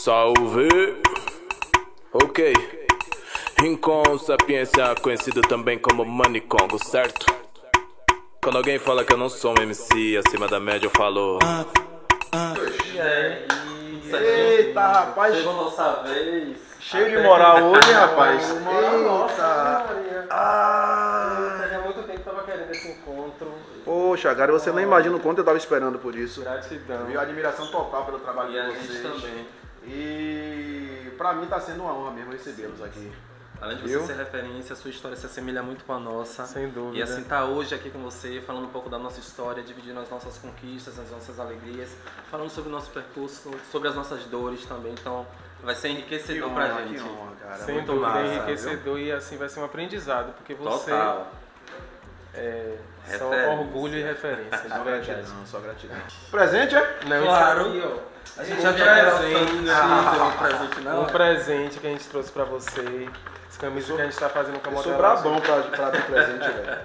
Salve! Ok. Rincon Sapiência, conhecido também como Manicongo, certo? Quando alguém fala que eu não sou um MC acima da média, eu falo... E aí? Eita, rapaz! Chegou nossa vez. Cheio de moral hoje, rapaz. Nossa, Ah, há muito tempo tava querendo esse encontro. poxa, cara, você não imagina o quanto eu tava esperando por isso. Gratidão. Viu? Admiração total pelo trabalho E de a vocês. gente também. E pra mim tá sendo uma honra mesmo recebê-los aqui. Além de você Viu? ser referência, a sua história se assemelha muito com a nossa. Sem dúvida. E assim, tá hoje aqui com você, falando um pouco da nossa história, dividindo as nossas conquistas, as nossas alegrias, falando sobre o nosso percurso, sobre as nossas dores também. Então, vai ser enriquecedor pra gente. Que honra, cara. Sem Muito dúvida, massa, é enriquecedor e assim vai ser um aprendizado, porque você Total. é só Referência. orgulho e referência, de Só verdade. gratidão, só gratidão. Presente, é? Não, Claro. isso aqui, ó, A gente um já viu aquela presente, um presente, não? um presente que a gente trouxe pra você, as camisas que a gente tá fazendo com a Eu sou modelagem, brabão pra ter presente, velho.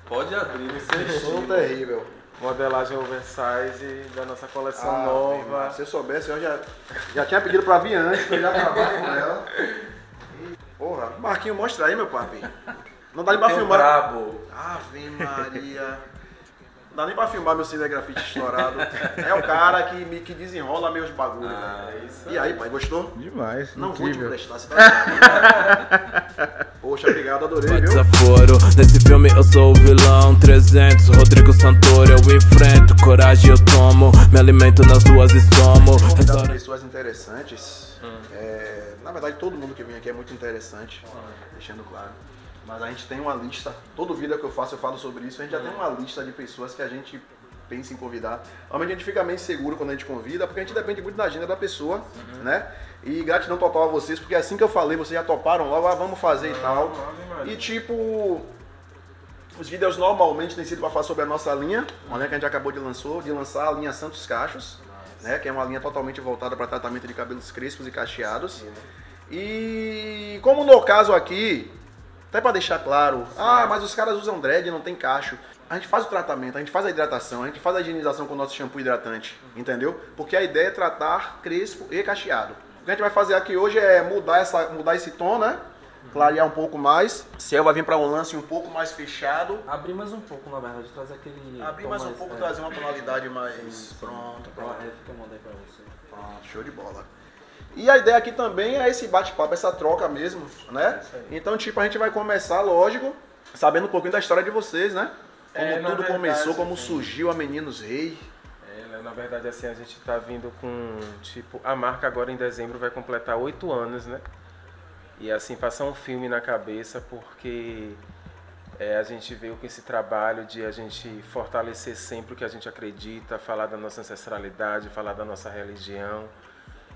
Pode abrir, não sei. Sou terrível. modelagem oversize da nossa coleção Ah, nova. Se eu soubesse, eu já tinha pedido pra vir antes, que eu já trabalho com ela. Porra, Marquinho, mostra aí, meu papi. Não dá nem pra Tem um filmar. brabo. Ave Maria. Não dá nem pra filmar meu cinegrafite estourado. É o cara que desenrola meus bagulhos, velho. Isso. E aí, pai, gostou? Demais, Não vou te incrível. emprestar, você tá ligado? Poxa, obrigado, adorei, viu? Desaforo, nesse filme eu sou o vilão 300, Rodrigo Santoro eu enfrento, coragem eu tomo, me alimento nas ruas e somo. Convidado pessoas interessantes. Na verdade, todo mundo que vem aqui é muito interessante, deixando claro. Mas a gente tem uma lista, todo vídeo que eu faço eu falo sobre isso, a gente já tem uma lista de pessoas que a gente pensa em convidar. Normalmente a gente fica meio seguro quando a gente convida, porque a gente depende muito da agenda da pessoa, né? E gratidão total a vocês, porque assim que eu falei, vocês já toparam logo, vamos fazer e tal. E tipo, os vídeos normalmente têm sido para falar sobre a nossa linha, uma linha que a gente acabou de lançar, a linha Santos Cachos, né? Que é uma linha totalmente voltada para tratamento de cabelos crespos e cacheados. E como no caso aqui, até para deixar claro, mas os caras usam dread e não tem cacho. A gente faz o tratamento, a gente faz a hidratação, a gente faz a higienização com o nosso shampoo hidratante, entendeu? Porque a ideia é tratar crespo e cacheado. O que a gente vai fazer aqui hoje é mudar esse tom, né? Clarear um pouco mais. Ciel vai vir para um lance um pouco mais fechado. Abrir mais um pouco, na verdade, trazer aquele... Abrir tom mais um pouco, trazer uma tonalidade mais... Pronto. Fica eu mandei pra você. Pronto, show de bola. E a ideia aqui também é esse bate-papo, essa troca mesmo, né? Então, tipo, a gente vai começar, lógico, sabendo um pouquinho da história de vocês, né? Como Na tudo verdade, começou, como sim. surgiu a Meninos Rei. Na verdade, assim, a gente tá vindo com, tipo, a marca agora em dezembro vai completar 8 anos, né? E assim, passar um filme na cabeça, porque a gente veio com esse trabalho de a gente fortalecer sempre o que a gente acredita, falar da nossa ancestralidade, falar da nossa religião,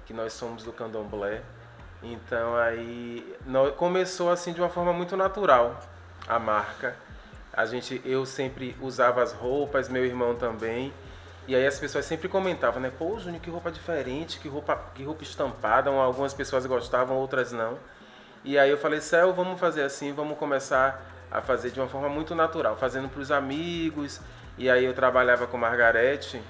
que nós somos do candomblé. Então aí começou assim de uma forma muito natural a marca. Eu sempre usava as roupas, meu irmão também. E aí as pessoas sempre comentavam, né? Pô, Júnior, que roupa diferente, que roupa estampada. Algumas pessoas gostavam, outras não. E aí eu falei, Céu, vamos fazer assim, vamos começar a fazer de uma forma muito natural, fazendo para os amigos. E aí eu trabalhava com Margarete.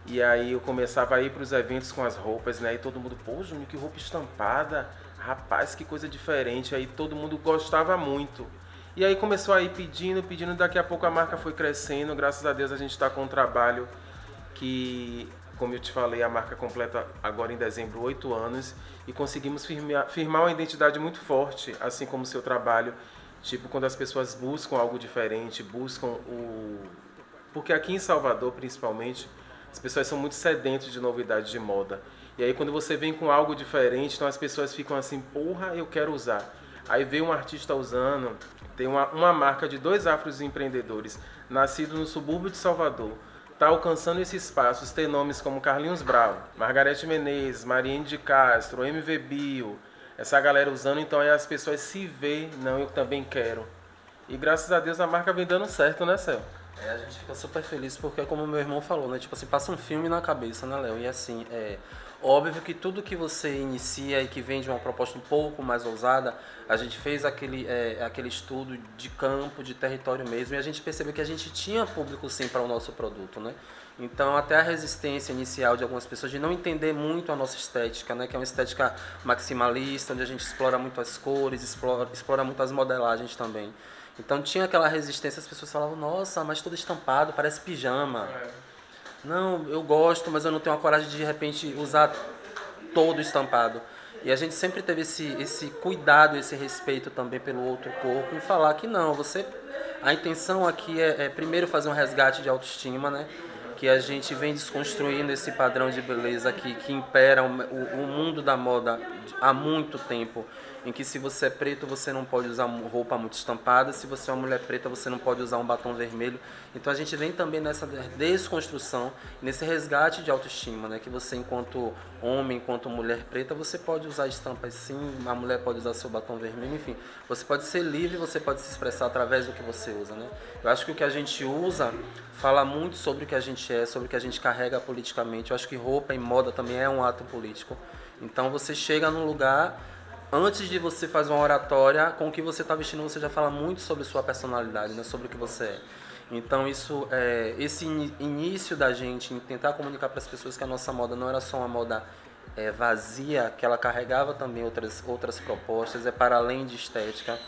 E aí eu começava a ir para os eventos com as roupas, né? E todo mundo, pô, Júnior, que roupa estampada. Rapaz, que coisa diferente. Aí todo mundo gostava muito. E aí começou a ir pedindo. Daqui a pouco a marca foi crescendo. Graças a Deus a gente está com um trabalho que, como eu te falei, a marca completa agora em dezembro 8 anos. E conseguimos firmar uma identidade muito forte, assim como o seu trabalho. Tipo, quando as pessoas buscam algo diferente, buscam o... Porque aqui em Salvador, principalmente... As pessoas são muito sedentas de novidade de moda. E aí quando você vem com algo diferente, então as pessoas ficam assim, porra, eu quero usar. Aí vê um artista usando, tem uma marca de 2 afroempreendedores, nascido no subúrbio de Salvador, está alcançando esse espaço, tem nomes como Carlinhos Brau, Margarete Menezes, Mariene de Castro, MV Bio, essa galera usando, então aí as pessoas se veem, não, eu também quero. E graças a Deus a marca vem dando certo, né, Céu? A gente fica super feliz porque, como meu irmão falou, né? Tipo assim, passa um filme na cabeça, né, Léo? E assim, óbvio que tudo que você inicia e que vem de uma proposta um pouco mais ousada, a gente fez aquele estudo de campo, de território mesmo, e a gente percebeu que a gente tinha público sim para o nosso produto, né? Então, até a resistência inicial de algumas pessoas de não entender muito a nossa estética, né? Que é uma estética maximalista, onde a gente explora muito as cores, explora muito as modelagens também. Então, tinha aquela resistência, as pessoas falavam, nossa, mas tudo estampado, parece pijama. Não, eu gosto, mas eu não tenho a coragem de repente, usar todo estampado. E a gente sempre teve esse cuidado, esse respeito também pelo outro corpo, e falar que não, a intenção aqui é primeiro fazer um resgate de autoestima, né? Que a gente vem desconstruindo esse padrão de beleza que impera o mundo da moda há muito tempo, em que se você é preto você não pode usar roupa muito estampada, se você é uma mulher preta você não pode usar um batom vermelho. Então a gente vem também nessa desconstrução, nesse resgate de autoestima, né? Que você enquanto homem, enquanto mulher preta, você pode usar estampas sim, a mulher pode usar seu batom vermelho, enfim. Você pode ser livre, você pode se expressar através do que você usa, né? Eu acho que o que a gente usa fala muito sobre o que a gente é, sobre o que a gente carrega politicamente. Eu acho que roupa e moda também é um ato político. Então você chega num lugar, antes de você fazer uma oratória, com o que você está vestindo, você já fala muito sobre sua personalidade, né? Sobre o que você é. Então esse início da gente em tentar comunicar para as pessoas que a nossa moda não era só uma moda vazia, que ela carregava também outras propostas, para além de estética,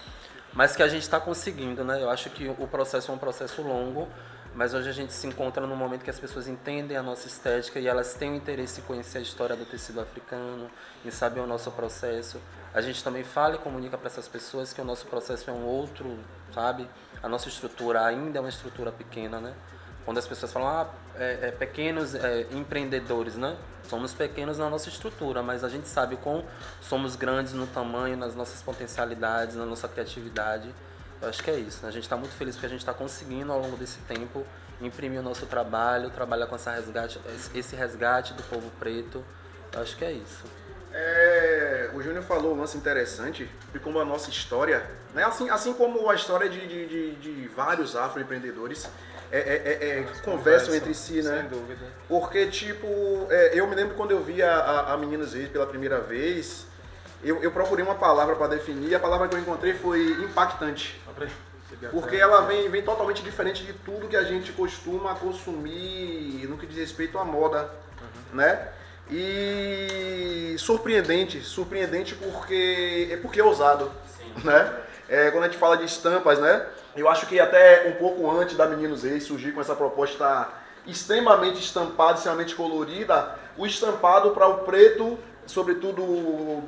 mas que a gente está conseguindo, né? Eu acho que o processo é um processo longo, mas hoje a gente se encontra num momento que as pessoas entendem a nossa estética e elas têm o interesse em conhecer a história do tecido africano, em saber o nosso processo. A gente também fala e comunica para essas pessoas que o nosso processo é um outro, sabe? A nossa estrutura ainda é uma estrutura pequena, né? Quando as pessoas falam, pequenos empreendedores, né? Somos pequenos na nossa estrutura, mas a gente sabe como somos grandes no tamanho, nas nossas potencialidades, na nossa criatividade. Eu acho que é isso, né? A gente está muito feliz porque a gente está conseguindo, ao longo desse tempo, imprimir o nosso trabalho, trabalhar com esse resgate do povo preto. Eu acho que é isso. O Júnior falou um lance interessante de como a nossa história, né? assim como a história de vários afroempreendedores, conversam entre si, né? Sem dúvida. Porque, tipo, eu me lembro quando eu vi a Meninos Reis pela primeira vez, eu procurei uma palavra para definir, e a palavra que eu encontrei foi impactante. Porque ela vem totalmente diferente de tudo que a gente costuma consumir no que diz respeito à moda, né? E surpreendente porque é ousado, né? Quando a gente fala de estampas, né? Eu acho que até um pouco antes da Meninos Reis surgir com essa proposta extremamente estampada, extremamente colorida, o estampado para o preto, sobretudo o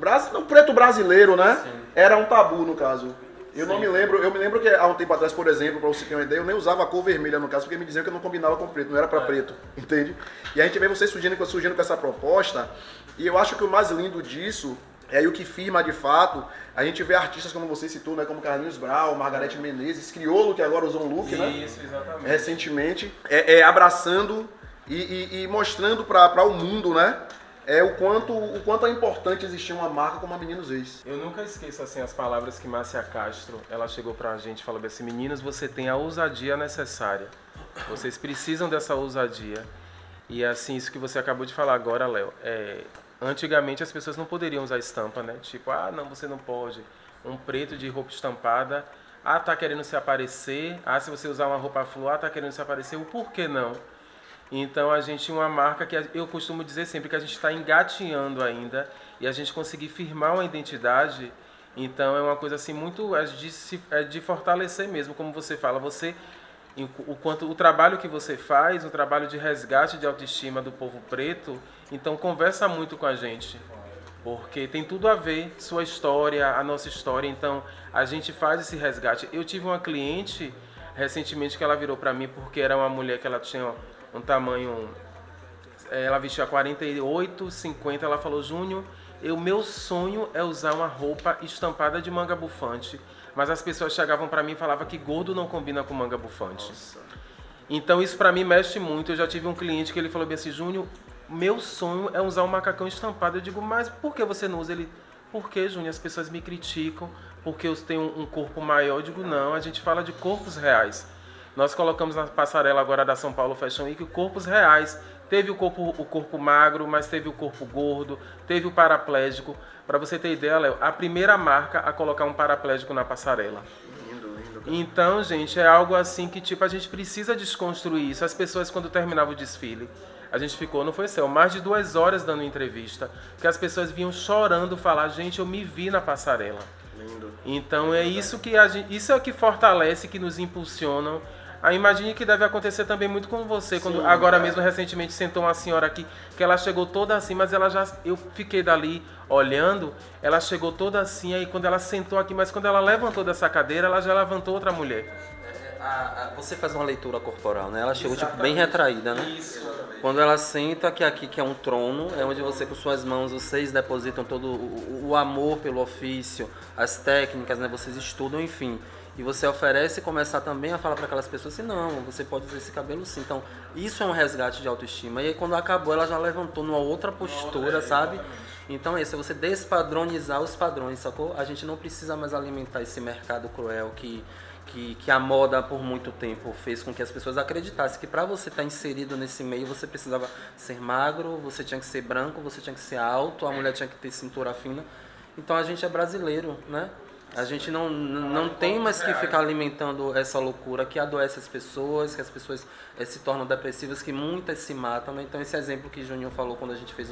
preto brasileiro, né? Sim. Era um tabu no caso. Eu me lembro que há um tempo atrás, por exemplo, para você ter uma ideia, eu nem usava a cor vermelha no caso, porque me diziam que eu não combinava com preto, não era para preto, entende? E a gente vê vocês surgindo com essa proposta, e eu acho que o mais lindo disso, e o que firma de fato, a gente vê artistas como você citou, né, como Carlinhos Brau, Margareth Menezes, Criolo, que agora usou um look, né? Isso, exatamente. Recentemente, abraçando e mostrando para o mundo, né? O quanto é importante existir uma marca como a Meninos Reis. Eu nunca esqueço assim as palavras que Márcia Castro, ela chegou pra gente e falou assim: meninos, você tem a ousadia necessária. Vocês precisam dessa ousadia. E assim, isso que você acabou de falar agora, Léo, antigamente as pessoas não poderiam usar estampa, né? Tipo, não, você não pode. Um preto de roupa estampada, tá querendo se aparecer. Se você usar uma roupa flu, tá querendo se aparecer. O porquê não? Então a gente tinha uma marca que eu costumo dizer sempre que a gente está engatinhando ainda e a gente conseguir firmar uma identidade. Então é uma coisa assim muito de fortalecer mesmo, como você fala, o trabalho que você faz, o trabalho de resgate de autoestima do povo preto, então conversa muito com a gente, porque tem tudo a ver, sua história, a nossa história, então a gente faz esse resgate. Eu tive uma cliente recentemente que ela virou para mim porque era uma mulher que ela tinha um tamanho, ela vestia 48, 50, ela falou: Júnior, meu sonho é usar uma roupa estampada de manga bufante, mas as pessoas chegavam para mim e falavam que gordo não combina com manga bufante. Nossa. Então isso para mim mexe muito. Eu já tive um cliente que ele falou bem assim: Júnior, meu sonho é usar um macacão estampado. Eu digo: mas por que você não usa? Ele: porque, Júnior, as pessoas me criticam porque eu tenho um corpo maior. Eu digo: não, a gente fala de corpos reais. Nós colocamos na passarela agora da São Paulo Fashion Week corpos reais. Teve o corpo magro, mas teve o corpo gordo, teve o paraplégico. Para você ter ideia, Léo, a primeira marca a colocar um paraplégico na passarela. Lindo, lindo. cara. Então, gente, é algo assim que, tipo, a gente precisa desconstruir isso. As pessoas, quando terminava o desfile, a gente ficou, não foi céu, mais de 2 horas dando entrevista, porque as pessoas vinham chorando falar, gente, eu me vi na passarela. Lindo. Então é isso que isso é o que fortalece, que nos impulsionam. Imagine que deve acontecer também muito com você, quando Sim, agora cara. mesmo recentemente sentou uma senhora aqui, que ela chegou toda assim, mas eu fiquei dali olhando, ela chegou toda assim, aí quando ela sentou aqui, mas quando ela levantou dessa cadeira, ela já levantou outra mulher. Você faz uma leitura corporal, né? Ela chegou tipo, bem retraída, né? Quando ela senta, que aqui que é um trono, é onde você com suas mãos, vocês depositam todo o amor pelo ofício, as técnicas, né? Vocês estudam, enfim. E você oferece e começar também a falar para aquelas pessoas assim, não, você pode usar esse cabelo sim. Então, isso é um resgate de autoestima. E aí quando acabou, ela já levantou numa outra postura, sabe? Então é isso, é você despadronizar os padrões, sacou? A gente não precisa mais alimentar esse mercado cruel que a moda por muito tempo fez com que as pessoas acreditassem que para você estar inserido nesse meio você precisava ser magro, você tinha que ser branco, você tinha que ser alto, a mulher tinha que ter cintura fina. Então a gente é brasileiro, né? A gente não tem mais que ficar alimentando essa loucura que adoece as pessoas, que as pessoas se tornam depressivas, que muitas se matam, né? Então esse exemplo que Juninho falou quando a gente fez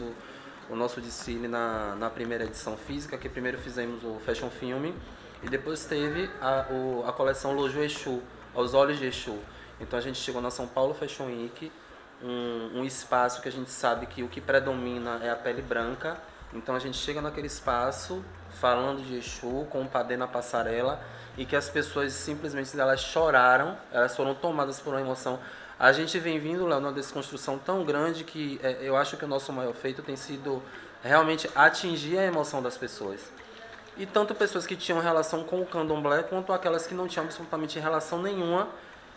o nosso desfile na primeira edição física, que primeiro fizemos o Fashion Film, e depois teve a coleção Loju Exu, aos olhos de Exu. Então a gente chegou na São Paulo Fashion Week, um espaço que a gente sabe que o que predomina é a pele branca. Então a gente chega naquele espaço falando de Exu, com o padê na passarela, e que as pessoas simplesmente elas choraram, elas foram tomadas por uma emoção. A gente vem vindo lá numa desconstrução tão grande que eu acho que o nosso maior feito tem sido realmente atingir a emoção das pessoas. E tanto pessoas que tinham relação com o candomblé, quanto aquelas que não tinham absolutamente relação nenhuma.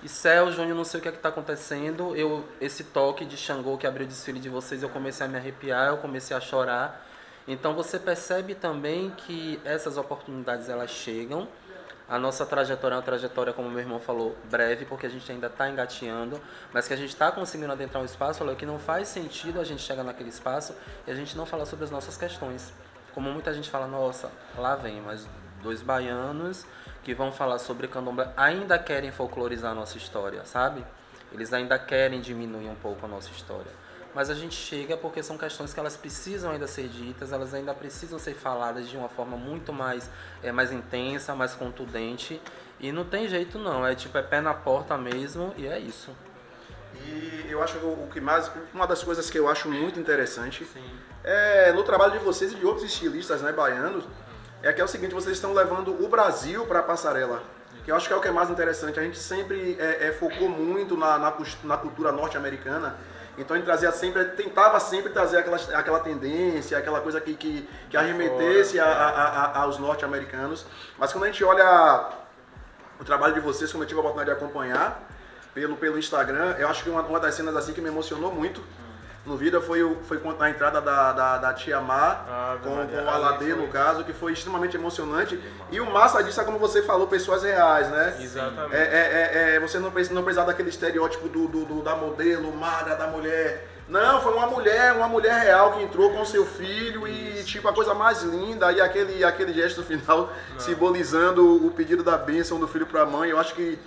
E Céu, Júnior, não sei o que está acontecendo. Esse toque de Xangô que abriu o desfile de vocês, eu comecei a me arrepiar, eu comecei a chorar. Então você percebe também que essas oportunidades elas chegam. A nossa trajetória é uma trajetória, como meu irmão falou, breve, porque a gente ainda está engateando, mas que a gente está conseguindo adentrar um espaço, olha, que não faz sentido a gente chegar naquele espaço e a gente não falar sobre as nossas questões. Como muita gente fala, nossa, lá vem, mas 2 baianos que vão falar sobre candomblé ainda querem folclorizar a nossa história, sabe? Eles ainda querem diminuir um pouco a nossa história. Mas a gente chega porque são questões que elas precisam ainda ser ditas, elas ainda precisam ser faladas de uma forma muito mais intensa, mais contundente. E não tem jeito não, é pé na porta mesmo e é isso. E eu acho que uma das coisas que eu acho muito interessante é no trabalho de vocês e de outros estilistas, né, baianos, é que é o seguinte, vocês estão levando o Brasil para a passarela, que eu acho que é o que é mais interessante. A gente sempre focou muito na cultura norte-americana, então a gente tentava sempre trazer aquela tendência, aquela coisa que arremetesse aos norte-americanos, mas quando a gente olha o trabalho de vocês, como eu tive a oportunidade de acompanhar, pelo Instagram, eu acho que uma das cenas assim que me emocionou muito no vídeo foi a entrada da Tia Má com o Aladê, no caso, que foi extremamente emocionante. E o massa disso é como você falou, pessoas reais, né? Exatamente. Você não precisar daquele estereótipo da modelo, magra, da mulher. Não, foi uma mulher real que entrou com seu filho e tipo a coisa mais linda, e aquele gesto final simbolizando o pedido da bênção do filho para a mãe. Eu acho que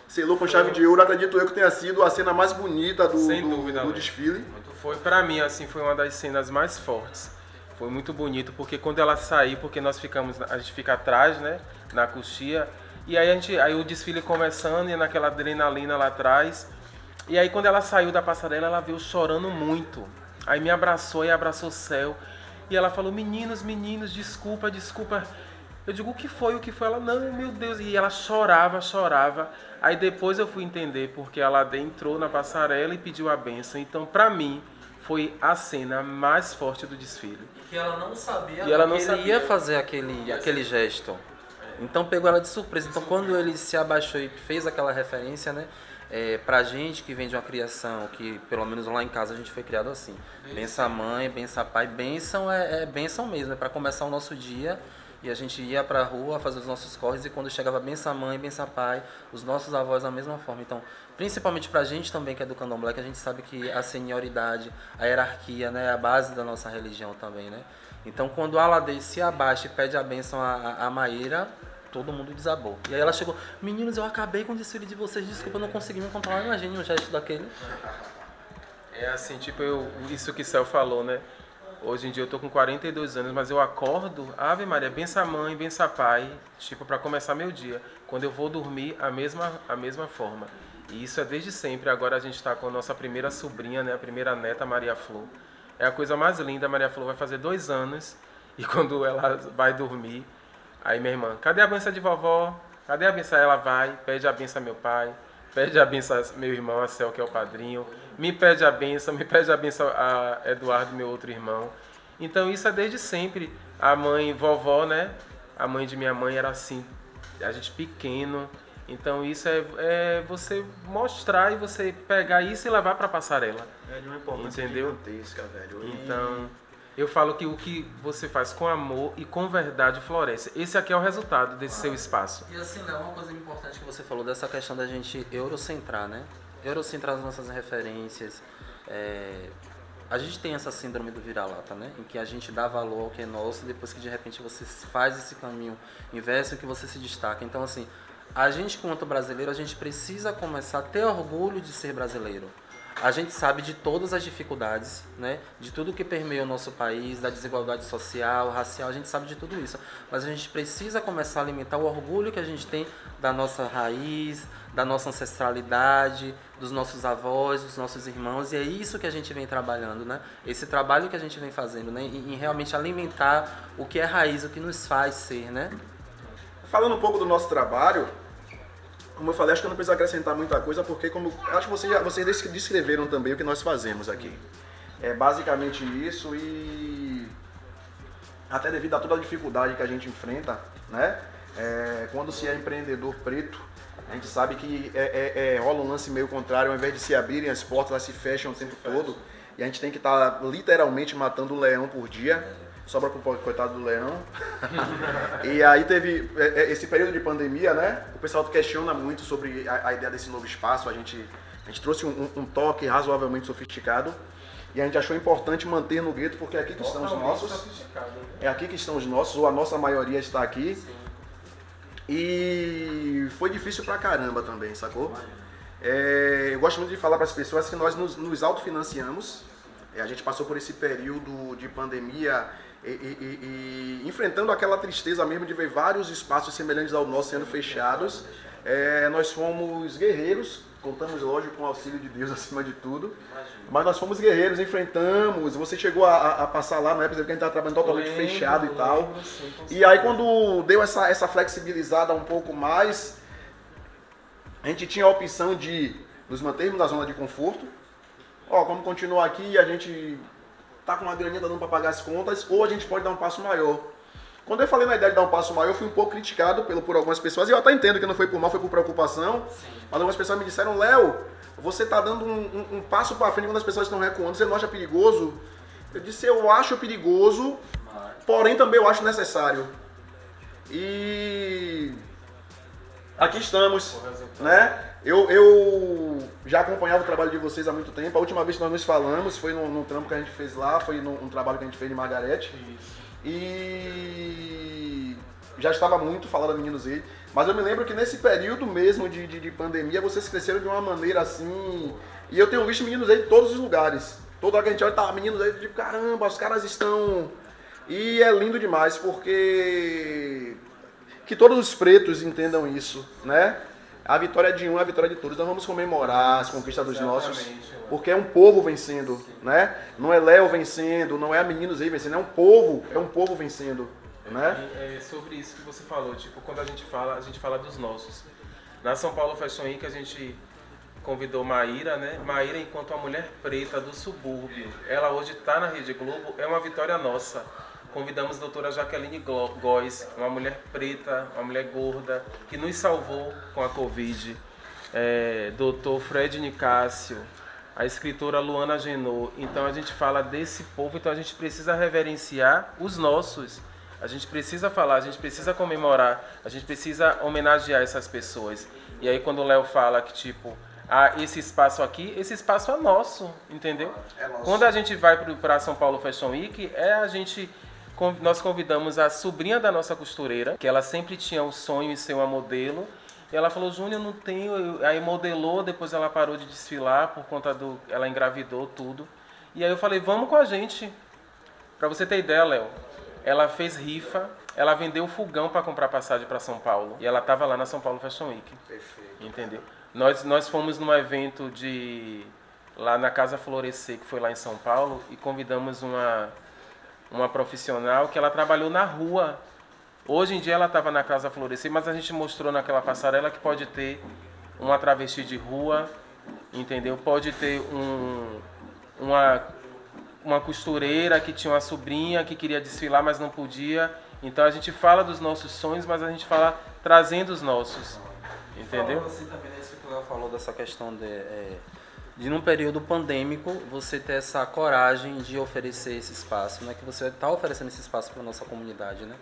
selou com chave de ouro, acredito eu que tenha sido a cena mais bonita do desfile. Foi, pra mim, assim, foi uma das cenas mais fortes. Foi muito bonito, porque quando ela saiu, porque a gente fica atrás, né, na coxia, e aí o desfile começando e naquela adrenalina lá atrás, e aí quando ela saiu da passarela, ela veio chorando muito. Aí me abraçou e abraçou o Céu, e ela falou, meninos, desculpa. Eu digo, o que foi? Ela, não, meu Deus. E ela chorava. Aí depois eu fui entender porque ela entrou na passarela e pediu a bênção. Então, pra mim, foi a cena mais forte do desfile. Que ela não sabia que ele ia fazer aquele gesto. Então, pegou ela de surpresa. Então, quando ele se abaixou e fez aquela referência, né? Pra gente que vem de uma criação, que pelo menos lá em casa a gente foi criado assim. Benção a mãe, benção a pai. Bênção é bênção mesmo, é pra começar o nosso dia. E a gente ia pra rua fazer os nossos corres e quando chegava benção a mãe, benção a pai, os nossos avós da mesma forma. Então, principalmente pra gente também que é do candomblé, que a gente sabe que a senioridade, a hierarquia, né, é a base da nossa religião também, né? Então, quando o Aladê se abaixa e pede a benção a Maíra, todo mundo desabou. E aí ela chegou, meninos, eu acabei com o desfile de vocês, desculpa, eu não consegui me controlar. Imagine um gesto daquele. É assim, tipo, isso que o Céu falou, né? Hoje em dia eu tô com 42 anos, mas eu acordo, Ave Maria, bença mãe, bença pai, tipo, para começar meu dia. Quando eu vou dormir, a mesma forma. E isso é desde sempre. Agora a gente está com a nossa primeira sobrinha, né? A primeira neta, Maria Flor. É a coisa mais linda. A Maria Flor vai fazer 2 anos. E quando ela vai dormir, aí minha irmã, cadê a benção de vovó? Cadê a benção? Ela vai, pede a benção a meu pai, pede a benção a meu irmão, a Céu, que é o padrinho, me pede a benção a Eduardo, meu outro irmão. Então isso é desde sempre. A mãe, vovó, né? A mãe de minha mãe era assim, a gente pequeno. Então isso é você mostrar e você pegar isso e levar para a passarela. É de uma importância gigantesca, velho. Então, eu falo que o que você faz com amor e com verdade floresce. Esse aqui é o resultado desse seu espaço. E assim, Léo, uma coisa importante que você falou dessa questão da gente eurocentrar, né? Eurocentrar as nossas referências. A gente tem essa síndrome do vira-lata, né? Em que a gente dá valor ao que é nosso, depois que de repente você faz esse caminho inverso, que você se destaca. Então, assim, a gente, quanto brasileiro, a gente precisa começar a ter orgulho de ser brasileiro. A gente sabe de todas as dificuldades, né? De tudo que permeia o nosso país, da desigualdade social, racial, a gente sabe de tudo isso. Mas a gente precisa começar a alimentar o orgulho que a gente tem da nossa raiz, da nossa ancestralidade, dos nossos avós, dos nossos irmãos. E é isso que a gente vem trabalhando, né? Esse trabalho que a gente vem fazendo, né? Em realmente alimentar o que é raiz, o que nos faz ser, né? Falando um pouco do nosso trabalho, como eu falei, acho que eu não preciso acrescentar muita coisa, porque como acho que vocês descreveram também o que nós fazemos aqui. É basicamente isso, e até devido a toda a dificuldade que a gente enfrenta, né? Quando se é empreendedor preto, a gente sabe que rola um lance meio contrário, ao invés de se abrirem as portas, elas se fecham o tempo todo, e a gente tem que estar literalmente matando um leão por dia. Sobra pro coitado do leão. E aí teve esse período de pandemia, né? O pessoal questiona muito sobre a ideia desse novo espaço. A gente trouxe um toque razoavelmente sofisticado. E a gente achou importante manter no gueto, porque é aqui que estão os nossos. É aqui que estão os nossos, ou a nossa maioria está aqui. E foi difícil pra caramba também, sacou? Eu gosto muito de falar para as pessoas que nós nos autofinanciamos. A gente passou por esse período de pandemia e enfrentando aquela tristeza mesmo de ver vários espaços semelhantes ao nosso sendo fechados. Nós fomos guerreiros, contamos, lógico, com o auxílio de Deus acima de tudo, mas nós fomos guerreiros, enfrentamos. Você chegou a passar lá, não é? Porque a gente estava trabalhando totalmente fechado e tal. E aí quando deu essa flexibilizada um pouco mais, a gente tinha a opção de nos mantermos na zona de conforto. Como continuar aqui, a gente tá com uma graninha dando para pagar as contas, ou a gente pode dar um passo maior. Quando eu falei na ideia de dar um passo maior, eu fui um pouco criticado por algumas pessoas, e eu até entendo que não foi por mal, foi por preocupação. Sim. Mas algumas pessoas me disseram, Léo, você tá dando um passo para frente quando as pessoas estão recuando, você não acha perigoso? Eu disse, eu acho perigoso, porém também eu acho necessário. E aqui estamos, né? Eu já acompanhava o trabalho de vocês há muito tempo. A última vez que nós nos falamos foi num trampo que a gente fez lá, foi num trabalho que a gente fez em Margarete. Isso. E já estava muito falando Meninos Eide, mas eu me lembro que nesse período mesmo de pandemia, vocês cresceram de uma maneira assim. E eu tenho visto Meninos Eide em todos os lugares. Toda hora que a gente olha, tá, Meninos Eide, tipo, caramba, os caras estão... E é lindo demais, porque... Que todos os pretos entendam isso, né? A vitória de um é a vitória de todos. Nós vamos comemorar as conquistas dos nossos, porque é um povo vencendo, né? Não é Léo vencendo, não é a Meninos aí vencendo, é um povo vencendo, né? É sobre isso que você falou, tipo, quando a gente fala dos nossos. Na São Paulo Fashion Week a gente convidou Maíra, né? Maíra, enquanto uma mulher preta do subúrbio, ela hoje está na Rede Globo, é uma vitória nossa. Convidamos a doutora Jaqueline Góes, uma mulher preta, uma mulher gorda, que nos salvou com a Covid. Doutor Fred Nicásio, a escritora Luana Genot. Então a gente fala desse povo, então a gente precisa reverenciar os nossos. A gente precisa falar, a gente precisa comemorar, a gente precisa homenagear essas pessoas. E aí quando o Léo fala que tipo, esse espaço aqui, esse espaço é nosso, entendeu? É nosso. Quando a gente vai para São Paulo Fashion Week, a gente nós convidamos a sobrinha da nossa costureira, que ela sempre tinha o sonho de ser uma modelo. E ela falou, Júnior, não tenho. Aí modelou, depois ela parou de desfilar por conta ela engravidou, tudo. E aí eu falei, vamos com a gente. Pra você ter ideia, Léo, ela fez rifa, ela vendeu fogão para comprar passagem para São Paulo. E ela tava lá na São Paulo Fashion Week. Perfeito. Entendeu? Nós fomos num evento lá na Casa Florescer, que foi lá em São Paulo, e convidamos uma profissional que ela trabalhou na rua. Hoje em dia ela estava na Casa Florescer, mas a gente mostrou naquela passarela que pode ter uma travesti de rua, entendeu? Pode ter uma costureira que tinha uma sobrinha que queria desfilar, mas não podia. Então a gente fala dos nossos sonhos, mas a gente fala trazendo os nossos, entendeu? Falando assim também, isso que o Léo falou dessa questão de num período pandêmico você ter essa coragem de oferecer esse espaço, né? Que você está oferecendo esse espaço para a nossa comunidade, né?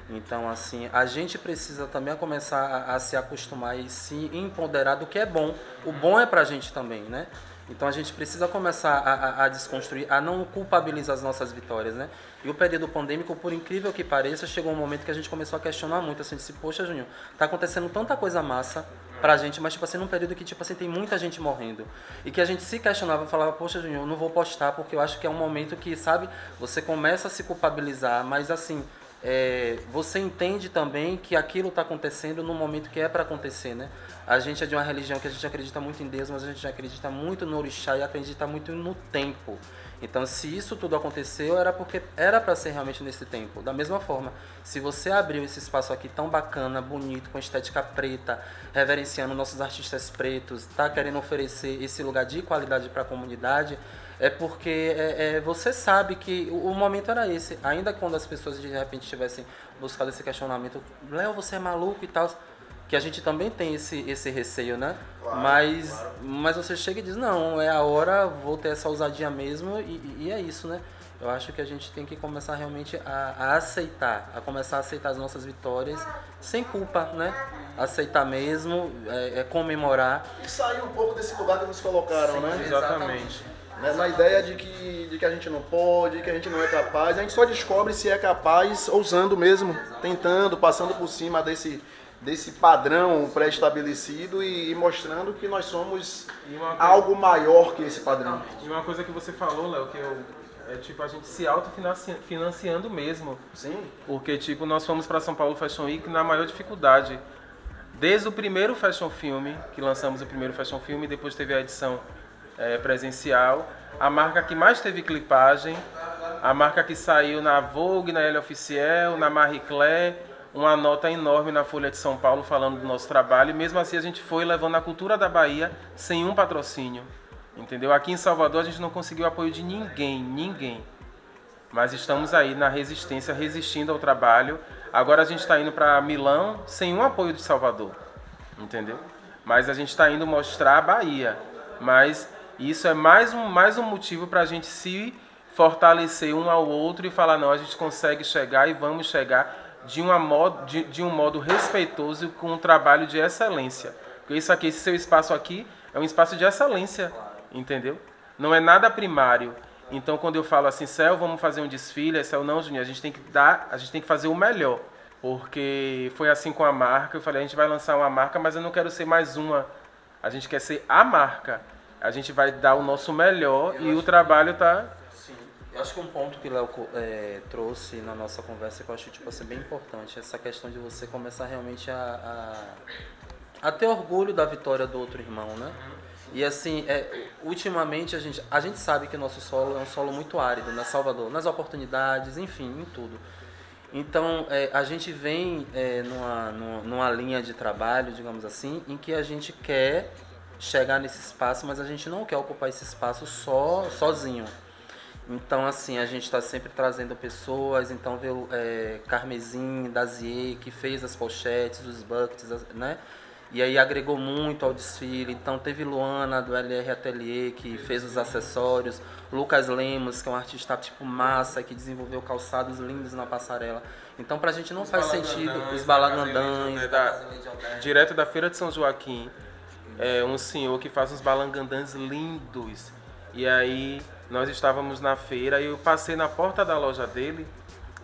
Então, assim, a gente precisa também começar a se acostumar e se empoderar do que é bom. O bom é pra gente também, né? Então a gente precisa começar a desconstruir, a não culpabilizar as nossas vitórias, né? E o período pandêmico, por incrível que pareça, chegou um momento que a gente começou a questionar muito, assim, disse, poxa, Júnior, tá acontecendo tanta coisa massa pra gente, mas, tipo assim, num período que, tipo assim, tem muita gente morrendo. E que a gente se questionava, falava, poxa, Júnior, eu não vou postar, porque eu acho que é um momento que, sabe, você começa a se culpabilizar, mas, assim, você entende também que aquilo está acontecendo no momento que é para acontecer, né? A gente é de uma religião que a gente acredita muito em Deus, mas a gente acredita muito no orixá e acredita muito no tempo. Então, se isso tudo aconteceu, era porque era para ser realmente nesse tempo. Da mesma forma, se você abriu esse espaço aqui tão bacana, bonito, com estética preta, reverenciando nossos artistas pretos, tá querendo oferecer esse lugar de qualidade para a comunidade, é porque você sabe que o momento era esse. Ainda quando as pessoas de repente tivessem buscado esse questionamento, Léo, você é maluco e tal, que a gente também tem esse receio, né? Claro, mas você chega e diz, não, é a hora, vou ter essa ousadia mesmo e é isso, né? Eu acho que a gente tem que começar realmente a aceitar, a começar a aceitar as nossas vitórias sem culpa, né? Aceitar mesmo, comemorar. E sair um pouco desse lugar que nos colocaram, né? Exatamente. Na ideia de que a gente não pode, que a gente não é capaz. A gente só descobre se é capaz ousando mesmo, tentando, passando por cima desse padrão pré-estabelecido e mostrando que nós somos algo maior que esse padrão. E uma coisa que você falou, Léo, que é tipo a gente se autofinanciando mesmo. Sim. Porque tipo, nós fomos para São Paulo Fashion Week na maior dificuldade. Desde o primeiro Fashion Film, que lançamos o primeiro Fashion Film, depois teve a edição presencial, a marca que mais teve clipagem, a marca que saiu na Vogue, na Elle Officiel, na Marie Claire, uma nota enorme na Folha de São Paulo falando do nosso trabalho, e mesmo assim a gente foi levando a cultura da Bahia sem um patrocínio, entendeu? Aqui em Salvador a gente não conseguiu apoio de ninguém, mas estamos aí na resistência, resistindo ao trabalho. Agora a gente está indo para Milão sem um apoio de Salvador, entendeu? Mas a gente está indo mostrar a Bahia, mas isso é mais um motivo para a gente se fortalecer um ao outro e falar, não, a gente consegue chegar e vamos chegar de um modo respeitoso, com um trabalho de excelência. Porque esse seu espaço aqui é um espaço de excelência, entendeu? Não é nada primário. Então, quando eu falo assim, Céu, vamos fazer um desfile, Céu, não, Juninho, a gente tem que fazer o melhor. Porque foi assim com a marca, eu falei, a gente vai lançar uma marca, mas eu não quero ser mais uma. A gente quer ser a marca. A gente vai dar o nosso melhor e o trabalho tá... Sim. Eu acho que um ponto que o Léo trouxe na nossa conversa, que eu acho tipo, assim, bem importante, essa questão de você começar realmente a ter orgulho da vitória do outro irmão, né? E assim, ultimamente a gente sabe que o nosso solo é um solo muito árido, na Salvador, nas oportunidades, enfim, em tudo. Então, a gente vem numa linha de trabalho, digamos assim, em que a gente quer chegar nesse espaço, mas a gente não quer ocupar esse espaço sozinho. Então, assim, a gente está sempre trazendo pessoas, então veio Carmesim, Dazier, que fez as pochetes, os buckets, né? E aí agregou muito ao desfile. Então teve Luana, do LR Atelier, que fez os acessórios, Lucas Lemos, que é um artista tipo massa, que desenvolveu calçados lindos na passarela. Então pra gente não faz sentido os balangandãs, direto da Feira de São Joaquim, um senhor que faz uns balangandãs lindos. E aí nós estávamos na feira e eu passei na porta da loja dele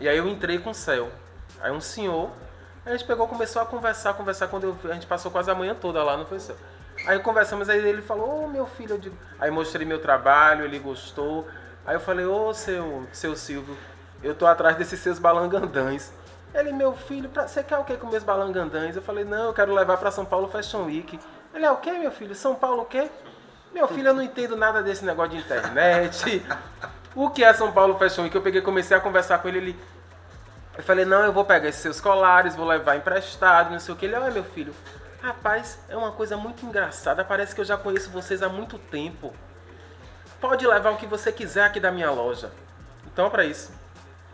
E aí eu entrei com o Céu. Aí um senhor, a gente pegou, começou a conversar, quando a gente passou quase a manhã toda lá, não foi, Céu? Aí conversamos, aí ele falou, ô meu filho, eu digo... Aí mostrei meu trabalho, ele gostou. Aí eu falei, ô seu Silvio, eu tô atrás desses seus balangandãs. Ele, meu filho, você quer o que com meus balangandãs? Eu falei, não, eu quero levar pra São Paulo Fashion Week. Ele, é o quê, meu filho? São Paulo o quê? Meu filho, eu não entendo nada desse negócio de internet. O que é São Paulo Fashion Week? Eu peguei, comecei a conversar com ele, eu falei, não, eu vou pegar esses seus colares, vou levar emprestado, não sei o que. Ele, olha meu filho, rapaz, é uma coisa muito engraçada, parece que eu já conheço vocês há muito tempo. Pode levar o que você quiser aqui da minha loja. Então é pra isso.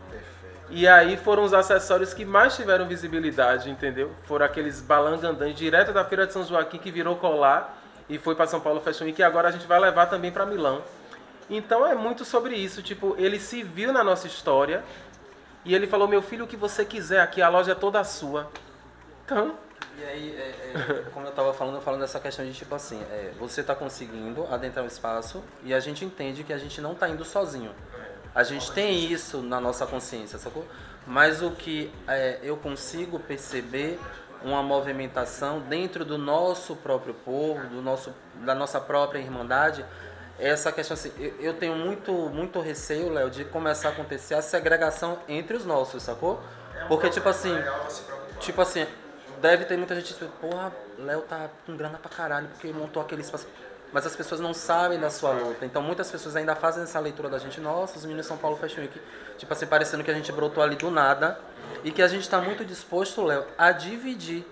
Perfeito. E aí foram os acessórios que mais tiveram visibilidade, entendeu? Foram aqueles balangandãs direto da Feira de São Joaquim que virou colar e foi para São Paulo Fashion Week, e agora a gente vai levar também para Milão. Então é muito sobre isso, tipo, ele se viu na nossa história e ele falou, meu filho, o que você quiser aqui, a loja é toda sua. Então... E aí, como eu estava falando dessa questão de tipo assim, você está conseguindo adentrar o espaço e a gente entende que a gente não está indo sozinho. A gente tem isso na nossa consciência, sacou? Mas o que eu consigo perceber uma movimentação dentro do nosso próprio povo, da nossa própria irmandade, essa questão assim, eu tenho muito receio, Léo, de começar a acontecer a segregação entre os nossos, sacou? Porque tipo assim, deve ter muita gente que diz, porra, Léo tá com grana pra caralho porque montou aquele espaço. Mas as pessoas não sabem da sua luta. Então muitas pessoas ainda fazem essa leitura da gente, nossa, os meninos de São Paulo Fashion Week, tipo assim, parecendo que a gente brotou ali do nada e que a gente tá muito disposto, Léo, a dividir.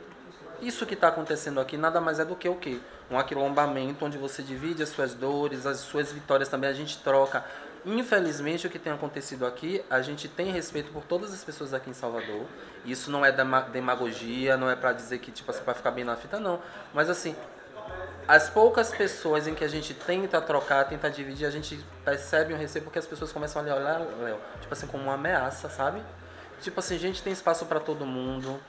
Isso que está acontecendo aqui nada mais é do que o quê? Um aquilombamento onde você divide as suas dores, as suas vitórias também, a gente troca. Infelizmente, o que tem acontecido aqui, a gente tem respeito por todas as pessoas aqui em Salvador. Isso não é demagogia, não é para dizer que tipo assim, vai ficar bem na fita, não. Mas assim, as poucas pessoas em que a gente tenta trocar, tenta dividir, a gente percebe um receio porque as pessoas começam a olhar, Léo, tipo assim, como uma ameaça, sabe? Tipo assim, gente, tem espaço para todo mundo.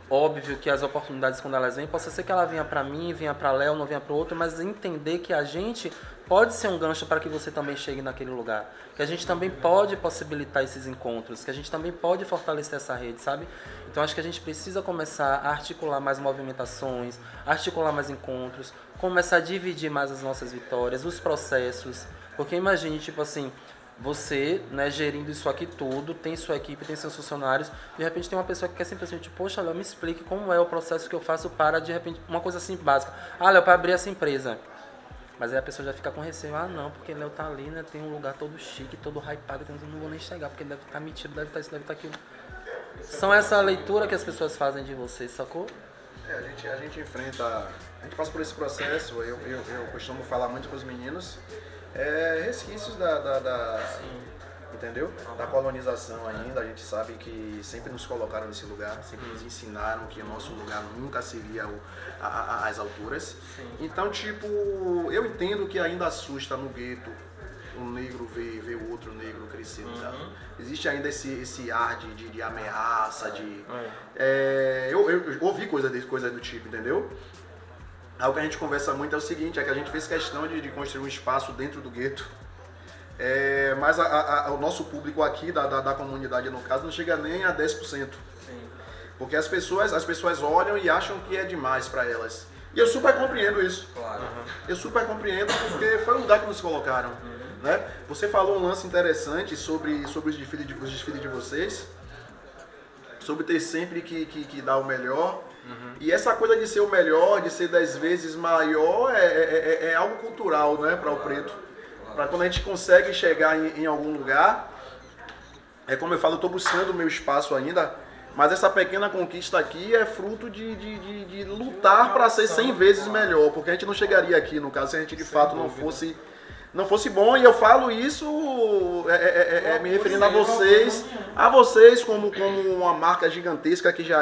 Óbvio que as oportunidades, quando elas vêm, possa ser que ela venha para mim, venha para Léo, não venha para o outro, mas entender que a gente pode ser um gancho para que você também chegue naquele lugar. Que a gente também pode possibilitar esses encontros, que a gente também pode fortalecer essa rede, sabe? Então acho que a gente precisa começar a articular mais movimentações, articular mais encontros, começar a dividir mais as nossas vitórias, os processos. Porque imagine, tipo assim, você, né, gerindo isso aqui tudo, tem sua equipe, tem seus funcionários, de repente tem uma pessoa que quer simplesmente, poxa, Léo, me explique como é o processo que eu faço para, de repente, uma coisa assim básica. Ah, Léo, para abrir essa empresa. Mas aí a pessoa já fica com receio, ah não, porque Léo tá ali, né, tem um lugar todo chique, todo hypado, então eu não vou nem chegar, porque deve estar metido, deve estar isso, deve estar aquilo. São essa leitura que as pessoas fazem de você, sacou? A gente enfrenta, a gente passa por esse processo, eu costumo falar muito com os meninos, resquícios entendeu? Da colonização ainda, a gente sabe que sempre nos colocaram nesse lugar, sempre nos ensinaram que o nosso lugar nunca seria às alturas. Sim. Então, tipo, eu entendo que ainda assusta no gueto um negro ver o outro negro crescendo. Tá? Existe ainda esse ar de ameaça, eu ouvi coisas do tipo, entendeu? Algo que a gente conversa muito é o seguinte, é que a gente fez questão de construir um espaço dentro do gueto, mas o nosso público aqui, da comunidade no caso, não chega nem a 10%. Sim. Porque as pessoas olham e acham que é demais para elas. E eu super compreendo isso. Claro. Eu super compreendo porque foi um lugar que nos colocaram. Né? Você falou um lance interessante sobre os desfiles de vocês, sobre ter sempre que dar o melhor. E essa coisa de ser o melhor, de ser 10 vezes maior, é algo cultural, né, para o preto. Para quando a gente consegue chegar em algum lugar, como eu falo, eu estou buscando o meu espaço ainda, mas essa pequena conquista aqui é fruto de lutar para ser 100 vezes melhor, porque a gente não chegaria aqui, no caso, se a gente de fato não fosse bom, e eu falo isso me referindo a vocês como uma marca gigantesca que já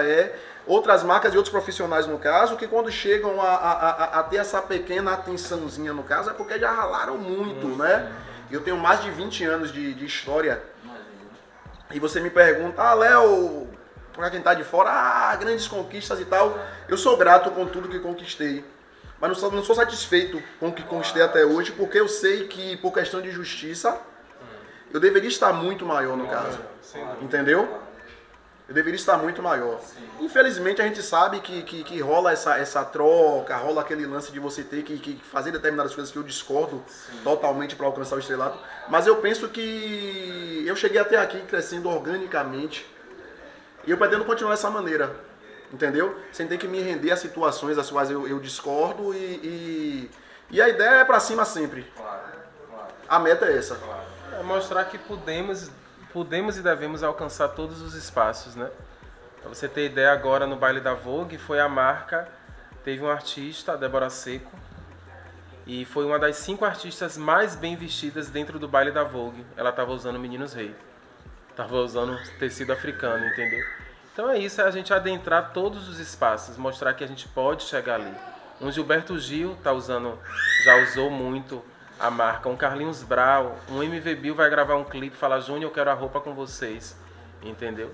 outras marcas e outros profissionais no caso, que quando chegam a ter essa pequena atençãozinha no caso, é porque já ralaram muito, né? Eu tenho mais de 20 anos de história, e você me pergunta, Léo, pra quem tá de fora, grandes conquistas e tal, eu sou grato com tudo que conquistei. Mas não sou satisfeito com o que conquistei até hoje, porque eu sei que, por questão de justiça, eu deveria estar muito maior no caso. Entendeu? Eu deveria estar muito maior. Infelizmente a gente sabe que rola essa troca, rola aquele lance de você ter que fazer determinadas coisas que eu discordo totalmente para alcançar o estrelato. Mas eu penso que eu cheguei até aqui crescendo organicamente e eu pretendo continuar dessa maneira. Entendeu? Sem ter que me render a situações às quais eu discordo e a ideia é pra cima sempre. A meta é essa. É mostrar que podemos e devemos alcançar todos os espaços, né? Pra você ter ideia, agora no baile da Vogue, foi a marca, teve um artista, a Débora Seco, e foi uma das 5 artistas mais bem vestidas dentro do baile da Vogue. Ela tava usando Meninos Rei. Tava usando tecido africano, entendeu? Então é isso, é a gente adentrar todos os espaços, mostrar que a gente pode chegar ali. Um Gilberto Gil tá usando, já usou muito a marca, um Carlinhos Brau, um MV Bill vai gravar um clipe e falar: Júnior, eu quero a roupa com vocês, entendeu?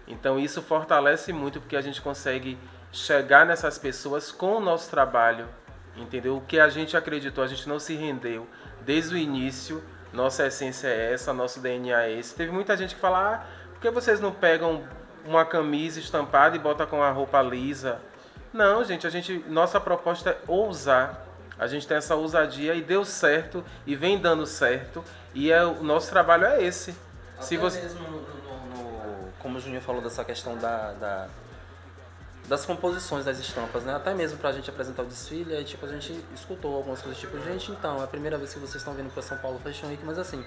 Então isso fortalece muito, porque a gente consegue chegar nessas pessoas com o nosso trabalho, entendeu? O que a gente acreditou, a gente não se rendeu desde o início, nossa essência é essa, nosso DNA é esse. Teve muita gente que fala: por que vocês não pegam uma camisa estampada e botam com a roupa lisa? Não, gente, nossa proposta é ousar. A gente tem essa ousadia e deu certo e vem dando certo, e o nosso trabalho é esse. Até se você... mesmo como o Júnior falou dessa questão das composições das estampas, né? Até mesmo pra gente apresentar o desfile, aí tipo, a gente escutou algumas coisas tipo: gente, então, é a primeira vez que vocês estão vindo para São Paulo Fashion Week, mas assim,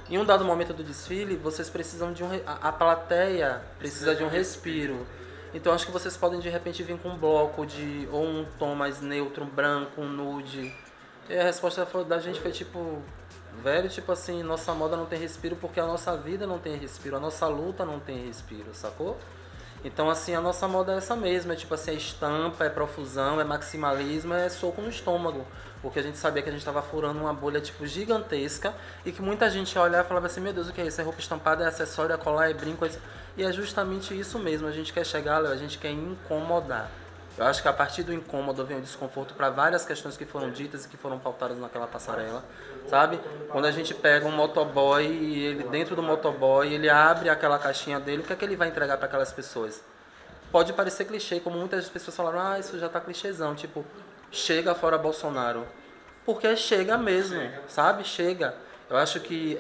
em um dado momento do desfile, vocês precisam de a plateia precisa de um respiro. Então acho que vocês podem de repente vir com um bloco ou um tom mais neutro, um branco, um nude. E a resposta da gente foi tipo: velho, tipo assim, nossa moda não tem respiro porque a nossa vida não tem respiro, a nossa luta não tem respiro, sacou? Então assim, a nossa moda é essa mesma, é tipo assim, é estampa, é profusão, é maximalismo, é soco no estômago. Porque a gente sabia que a gente estava furando uma bolha tipo gigantesca e que muita gente ia olhar e falava assim: meu Deus, o que é isso? É roupa estampada, é acessório, é colar, é brinco, E é justamente isso mesmo, a gente quer chegar, Léo, a gente quer incomodar. Eu acho que a partir do incômodo vem o desconforto para várias questões que foram ditas e que foram pautadas naquela passarela, sabe? Quando a gente pega um motoboy e ele, dentro do motoboy, ele abre aquela caixinha dele, o que é que ele vai entregar para aquelas pessoas? Pode parecer clichê, como muitas pessoas falaram: isso já tá clichêzão, tipo, chega fora Bolsonaro. Porque chega mesmo, sabe? Chega. Eu acho que